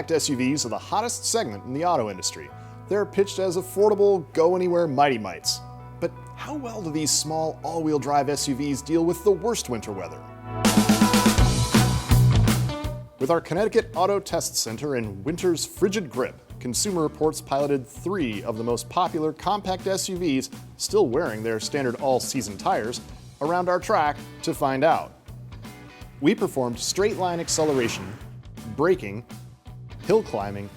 compact SUVs are the hottest segment in the auto industry. They're pitched as affordable, go-anywhere mighty-mites. But how well do these small, all-wheel drive SUVs deal with the worst winter weather? With our Connecticut Auto Test Center in winter's frigid grip, Consumer Reports piloted 3 of the most popular compact SUVs still wearing their standard all-season tires around our track to find out. We performed straight-line acceleration, braking, hill climbing,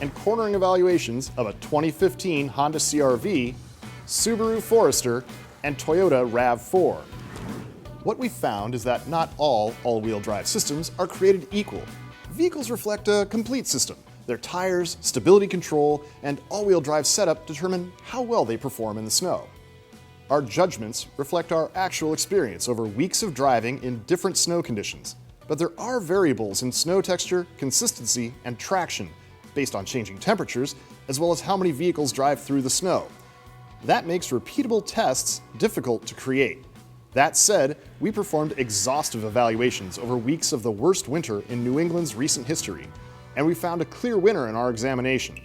and cornering evaluations of a 2015 Honda CR-V, Subaru Forester, and Toyota RAV4. What we found is that not all all-wheel drive systems are created equal. Vehicles reflect a complete system. Their tires, stability control, and all-wheel drive setup determine how well they perform in the snow. Our judgments reflect our actual experience over weeks of driving in different snow conditions, but there are variables in snow texture, consistency, and traction based on changing temperatures, as well as how many vehicles drive through the snow. That makes repeatable tests difficult to create. That said, we performed exhaustive evaluations over weeks of the worst winter in New England's recent history, and we found a clear winner in our examination.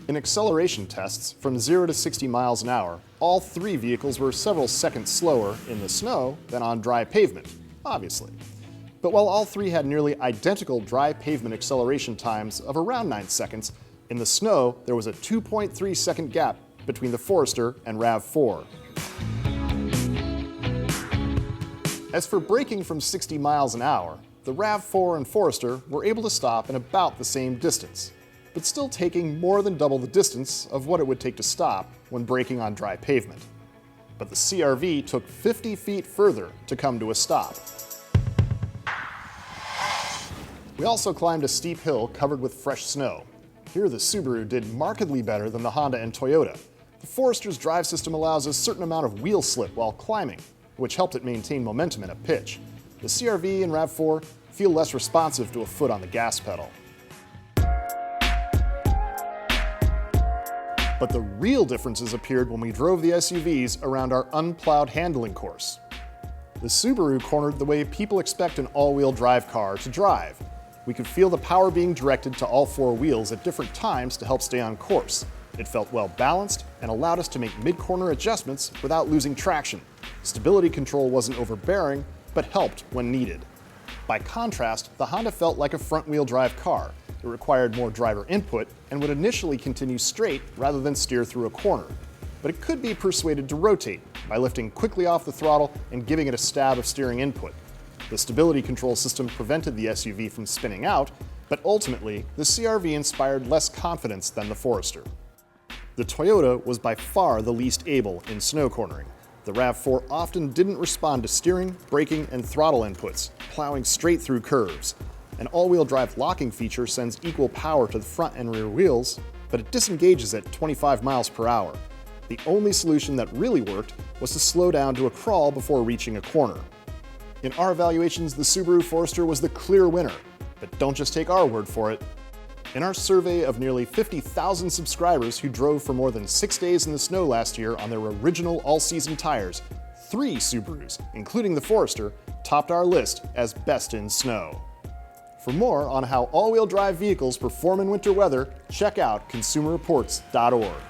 In acceleration tests from 0 to 60 miles an hour, all 3 vehicles were several seconds slower in the snow than on dry pavement, obviously. But while all 3 had nearly identical dry pavement acceleration times of around 9 seconds, in the snow there was a 2.3 second gap between the Forester and RAV4. As for braking from 60 miles an hour, the RAV4 and Forester were able to stop in about the same distance, but still taking more than double the distance of what it would take to stop when braking on dry pavement. But the CR-V took 50 feet further to come to a stop. We also climbed a steep hill covered with fresh snow. Here the Subaru did markedly better than the Honda and Toyota. The Forester's drive system allows a certain amount of wheel slip while climbing, which helped it maintain momentum in a pitch. The CR-V and RAV4 feel less responsive to a foot on the gas pedal. But the real differences appeared when we drove the SUVs around our unplowed handling course. The Subaru cornered the way people expect an all-wheel drive car to drive. We could feel the power being directed to all 4 wheels at different times to help stay on course. It felt well balanced and allowed us to make mid-corner adjustments without losing traction. Stability control wasn't overbearing, but helped when needed. By contrast, the Honda felt like a front-wheel drive car. It required more driver input and would initially continue straight rather than steer through a corner. But it could be persuaded to rotate by lifting quickly off the throttle and giving it a stab of steering input. The stability control system prevented the SUV from spinning out, but ultimately, the CR-V inspired less confidence than the Forester. The Toyota was by far the least able in snow cornering. The RAV4 often didn't respond to steering, braking, and throttle inputs, plowing straight through curves. An all-wheel drive locking feature sends equal power to the front and rear wheels, but it disengages at 25 miles per hour. The only solution that really worked was to slow down to a crawl before reaching a corner. In our evaluations, the Subaru Forester was the clear winner, but don't just take our word for it. In our survey of nearly 50,000 subscribers who drove for more than 6 days in the snow last year on their original all-season tires, 3 Subarus, including the Forester, topped our list as best in snow. For more on how all-wheel drive vehicles perform in winter weather, check out consumerreports.org.